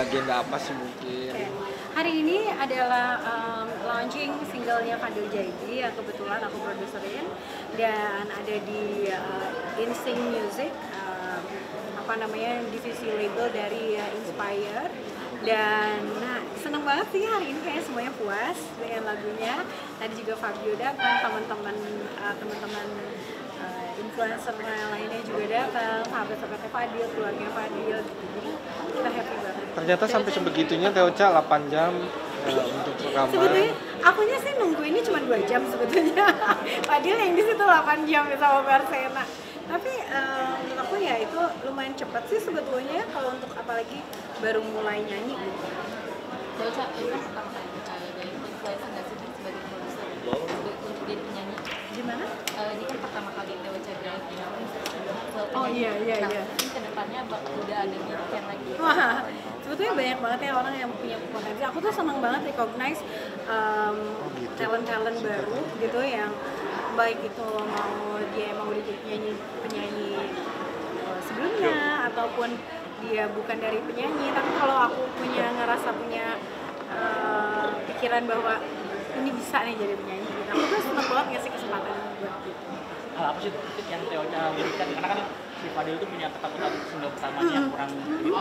agenda apa sih mungkin? Oke. Hari ini adalah launching singlenya Fadil Jaidi yang kebetulan aku produserin dan ada di Insync Music, divisi label dari Inspire. Dan seneng banget sih hari ini kayak semuanya puas dengan lagunya. Tadi juga Fabio datang, teman-teman influencer lainnya juga datang, sahabat-sahabatnya Fadil, keluarga Fadil gitu. Jadi kita happy banget. Ternyata sampai sebegitunya Teocha 8 jam untuk rekaman. Sebetulnya akunya sih nungguinnya cuma 2 jam sebetulnya. Fadil yang di situ 8 jam sama Persena. Tapi menurut aku ya itu lumayan cepat sih sebetulnya kalau untuk apalagi baru mulai nyanyi gitu. Teocha itu kan pertama kali dari influencer nggak sih sebagai produser untuk jadi penyanyi? Gimana? Ini kan pertama kali Teocha jadi Oh iya. Mungkin kedepannya udah ada bikin lagi. Wah, sebetulnya banyak banget ya orang yang punya potensi. Aku tuh senang banget recognize talent-talent baru gitu yang baik itu mau dia emang udah jadi penyanyi sebelumnya ataupun dia bukan dari penyanyi. Tapi kalau aku ngerasa punya pikiran bahwa ini bisa nih jadi penyanyi gitu. Aku tuh senang banget ngasih kesempatan buat gitu. Hal apa sih yang Teocha berikan? Karena kan si Fadil itu punya ketakutan single pertamanya yang kurang gitu.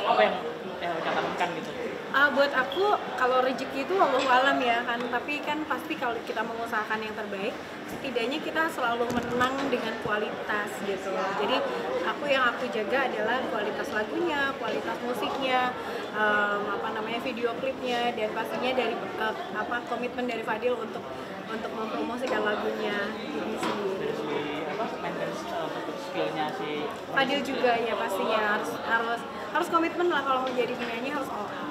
Apa yang Teocha tanamkan gitu? Buat aku kalau rezeki itu wallahu alam ya kan, tapi kan pasti kalau kita mengusahakan yang terbaik, setidaknya kita selalu menang dengan kualitas gitu. Jadi yang aku jaga adalah kualitas lagunya, kualitas musiknya, video klipnya, dan pastinya dari komitmen dari Fadil untuk mempromosikan lagunya ini sendiri. Maintenance skillnya si Fadil juga ya pastinya harus komitmen lah kalau mau jadi penyanyi harus all out.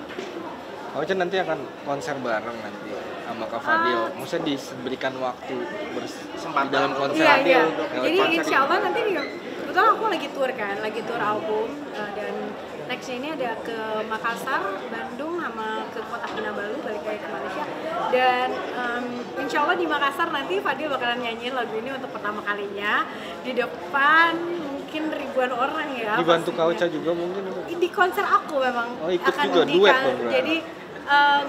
Teocha nanti akan konser bareng nanti sama Kak Fadil. Maksudnya diberikan waktu di dalam konser Iya. lewat Jadi konser insya Allah nanti kebetulan aku lagi tour album dan nextnya ini ada ke Makassar, Bandung, sama ke Kota Kinabalu, balik lagi ke Malaysia. Dan insya Allah di Makassar nanti Fadil bakalan nyanyiin lagu ini untuk pertama kalinya di depan mungkin ribuan orang ya. Dibantu pastinya. Teocha juga mungkin? Di konser aku memang ikut akan juga duet dong berarti. Jadi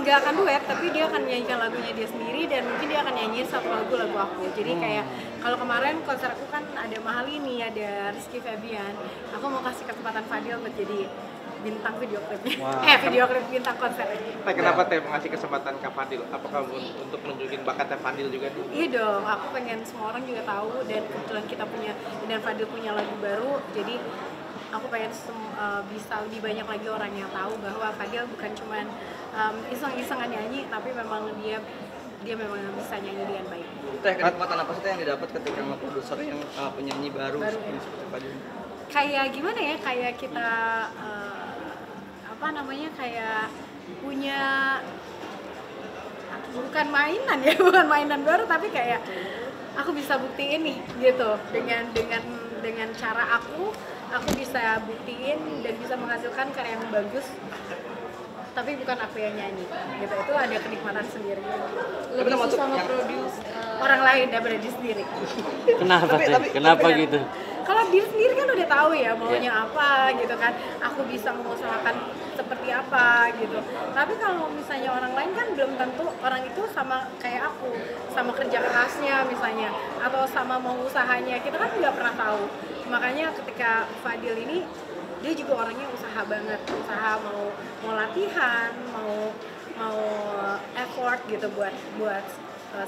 nggak akan duet, tapi dia akan menyanyikan lagunya dia sendiri dan mungkin dia akan nyanyiin satu lagu aku. Jadi kayak kalau kemarin konser aku kan ada Mahalini, ada Rizky Febian, aku mau kasih kesempatan Fadil buat jadi bintang video klipnya. Video klip bintang konser. Kenapa Teh mengasih kesempatan ke Fadil? Apakah untuk nunjukin bakatnya Fadil juga nih? Iya dong, aku pengen semua orang juga tahu dan kebetulan kita punya dan Fadil punya lagu baru, jadi aku pengen bisa lebih banyak lagi orang yang tahu bahwa Fadil bukan cuman iseng-isengan nyanyi, tapi memang dia memang bisa nyanyi dengan baik. Teh, kenikmatan apa sih yang didapat ketika nge-produser yang penyanyi baru seperti Fadil? Kayak gimana ya, kayak kita kayak punya bukan mainan baru, tapi kayak aku bisa buktiin nih gitu dengan cara aku bisa buktiin dan bisa menghasilkan karya yang bagus, tapi bukan aku yang nyanyi gitu. Itu ada kenikmatan sendiri. Lebih susah nge-produce orang lain daripada diri sendiri. Kenapa gitu? Kalau diri sendiri kan udah tahu ya maunya apa gitu kan, aku bisa mengusahakan seperti apa gitu. Tapi kalau misalnya orang lain kan belum tentu orang itu sama kayak aku, sama kerja kerasnya misalnya, atau sama mau usahanya, kita kan nggak pernah tahu. Makanya ketika Fadil ini, dia juga orangnya usaha banget, mau latihan, mau effort gitu buat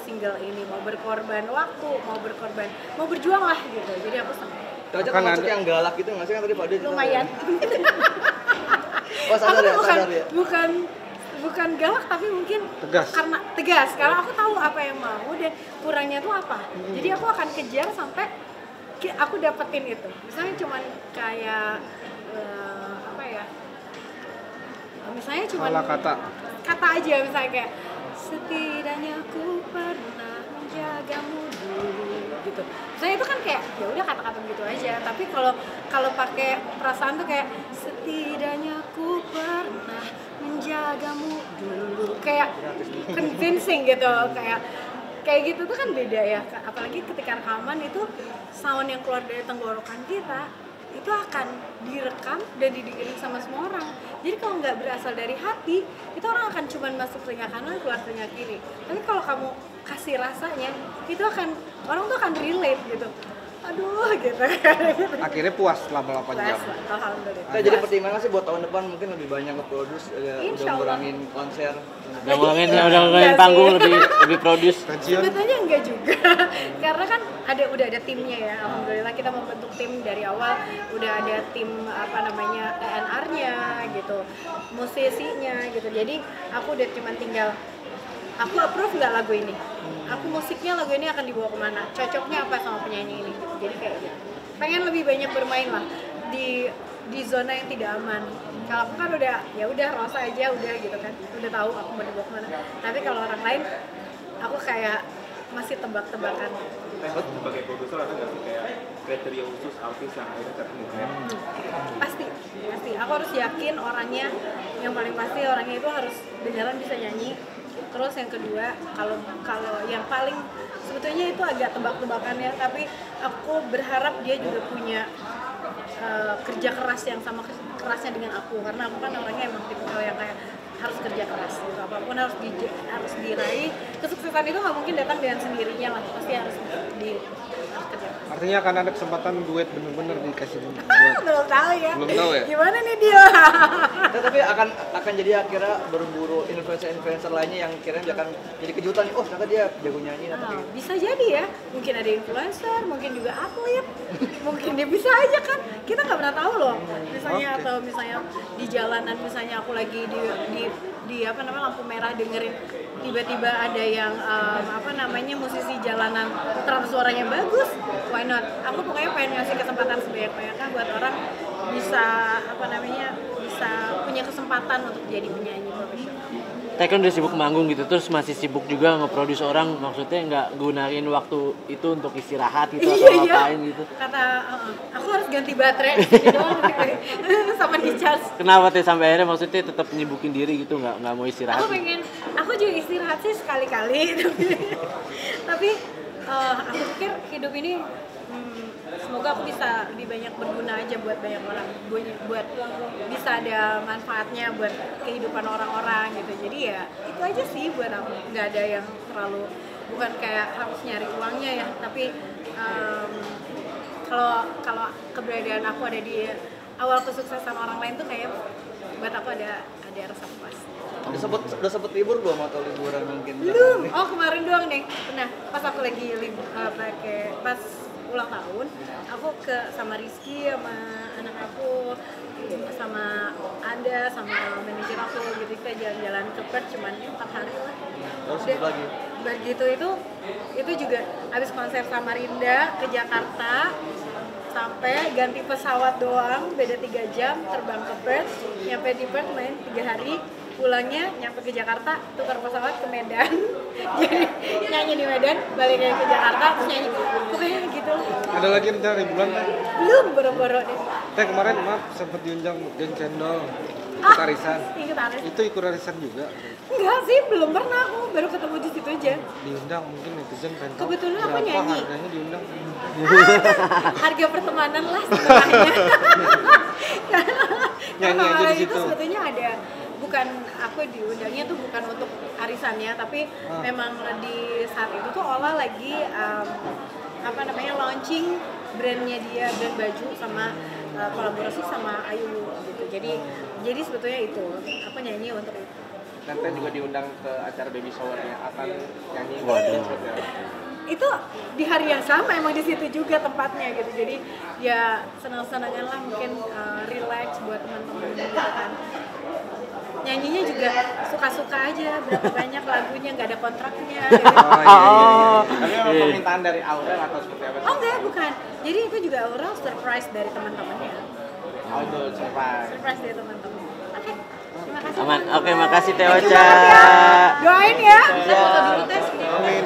single ini, mau berkorban waktu, mau berjuang lah gitu. Jadi aku senang. Teocha termasuk yang galak gitu nggak sih kan tadi Fadil? Lumayan. Oh sadar ya? Bukan galak, tapi mungkin karena tegas. Karena aku tahu apa yang mau dan kurangnya tuh apa. Jadi aku akan kejar sampai aku dapetin itu. Misalnya cuman kayak misalnya cuman kata aja, misalnya kayak setidaknya aku pernah menjagamu dulu gitu. Misalnya itu kan kayak ya udah kata-kata gitu aja. Tapi kalau pakai perasaan tuh kayak setidaknya aku pernah menjagamu dulu, kayak convincing gitu, kayak gitu tuh kan beda ya. Apalagi ketika rekaman itu sound yang keluar dari tenggorokan kita itu akan direkam dan didengerin sama semua orang. Jadi kalau nggak berasal dari hati, itu orang akan cuman masuk telinga kanan, keluar telinga kiri. Tapi kalau kamu kasih rasanya, itu akan orang tuh akan relate gitu. Aduh gitu. Akhirnya puas selama 8 jam. Alhamdulillah. Nah, jadi pertimbangan sih buat tahun depan mungkin lebih banyak nge-produce, udah Insya Allah. ngurangin konser. Udah ngulangin Iya panggung sih. lebih produce. Pensiun. Sebetulnya enggak juga, karena kan udah ada timnya ya. Alhamdulillah kita membentuk tim dari awal, udah ada tim apa namanya ENR-nya gitu, musisinya gitu. Jadi aku udah cuman tinggal aku approve nggak lagu ini, aku musiknya lagu ini akan dibawa kemana, cocoknya apa sama penyanyi ini. Gitu. Jadi kayak gitu. Pengen lebih banyak bermain lah di zona yang tidak aman. Kalau aku kan udah ya udah Rosa aja udah gitu kan, udah tahu aku mau dibawa kemana. Tapi kalau orang lain, aku kayak masih tebak-tebakan. Sebagai produser ada nggak sih kayak kriteria khusus artis yang akhirnya ketemu? Pasti. Aku harus yakin orangnya, yang paling pasti orangnya itu harus beneran bisa nyanyi. Terus yang kedua, kalau yang paling sebetulnya itu agak tebak-tebakannya, tapi aku berharap dia juga punya kerja keras yang sama kerasnya dengan aku, karena aku kan orangnya emang tipikal yang kayak harus kerja keras gitu, apapun harus diraih. Kesuksesan itu nggak mungkin datang dengan sendirinya lah, pasti harus kerja keras. Artinya akan ada kesempatan duet bener-bener dikasih duet. Belum tahu ya. Belum tahu ya? Gimana nih dia? Nah, tapi akan jadi akhirnya berburu influencer lainnya yang kira-kira akan jadi kejutan nih. Oh, ternyata dia jago nyanyi atau Nah, bisa jadi ya, mungkin ada influencer, mungkin juga atlet, mungkin dia bisa aja kan, kita nggak pernah tahu loh. Misalnya Oke. atau misalnya di jalanan, misalnya aku lagi di apa namanya lampu merah dengerin tiba-tiba ada yang musisi jalanan ternyata suaranya bagus, why not? Aku pokoknya pengen ngasih kesempatan sebanyak-banyaknya buat orang bisa bisa punya kesempatan untuk jadi penyanyi profesional. Teh kan udah sibuk manggung gitu, terus masih sibuk juga nge-produce orang, maksudnya nggak gunain waktu itu untuk istirahat gitu atau ngapain gitu. Kata aku harus ganti baterai di sini doang sama di charge. Kenapa Teh sampai akhirnya maksudnya tetap nyibukin diri gitu, nggak mau istirahat? Aku juga istirahat sih sekali-kali tapi aku pikir hidup ini semoga aku bisa lebih banyak berguna aja buat banyak orang, buat bisa ada manfaatnya buat kehidupan orang-orang gitu. Jadi ya itu aja sih buat aku, nggak ada yang terlalu, bukan kayak harus nyari uangnya ya, tapi kalau keberadaan aku ada di awal kesuksesan orang lain tuh kayak buat aku ada rasa puas. udah sempet libur belum atau liburan mungkin? Belum. Oh, kemarin doang nih. Nah, pas aku lagi pas ulang tahun, aku sama Rizky, sama anak aku, sama Anda, sama manajer aku gitu, kita jalan-jalan ke Perth cuman 4 hari lah. Terus lagi. Begitu itu juga habis konser Samarinda ke Jakarta, sampai ganti pesawat doang, beda 3 jam, terbang ke Perth, nyampe di Perth main 3 hari, pulangnya nyampe ke Jakarta, tukar pesawat ke Medan, jadi nyanyi di Medan, balik lagi ke Jakarta, terus nyanyi, pokoknya gitu. Ada lagi rencana liburan Teh? Belum, boro-boro deh. Teh kemarin maaf sempat diundang Gen Cendol ikut arisan. Ikut arisan. Itu ikut arisan juga. Enggak sih, belum pernah, aku baru ketemu di situ aja. Diundang mungkin netizen pengen tahu Kebetulan aku berapa nyanyi. harganya diundang. Harga pertemanan lah setengahnya. Nyanyi aja Kemarin di itu situ. sebetulnya ada, bukan aku diundangnya tuh bukan untuk arisannya, tapi memang di saat itu tuh Ola lagi launching brandnya dia, brand baju sama kolaborasi sama Ayu gitu. Jadi sebetulnya itu aku nyanyi untuk itu. Nanti juga diundang ke acara baby showernya akan nyanyi. Waduh. Itu di hari yang sama emang di situ juga tempatnya gitu, jadi ya senang-senangan lah, mungkin relax buat teman-teman gitu kan. Nyanyinya juga suka-suka aja, berapa banyak lagunya, nggak ada kontraknya gitu. Tapi memang permintaan dari Aurel atau seperti apa? Oh enggak, bukan, jadi itu juga orang surprise dari teman-temannya, Auto surprise. surprise dari teman-teman. Oke, terima kasih. Aman. teman-teman. Oke, makasih Teh Thank you Ocha. banget ya. Doain ya. Kita foto dulu tes. Amin.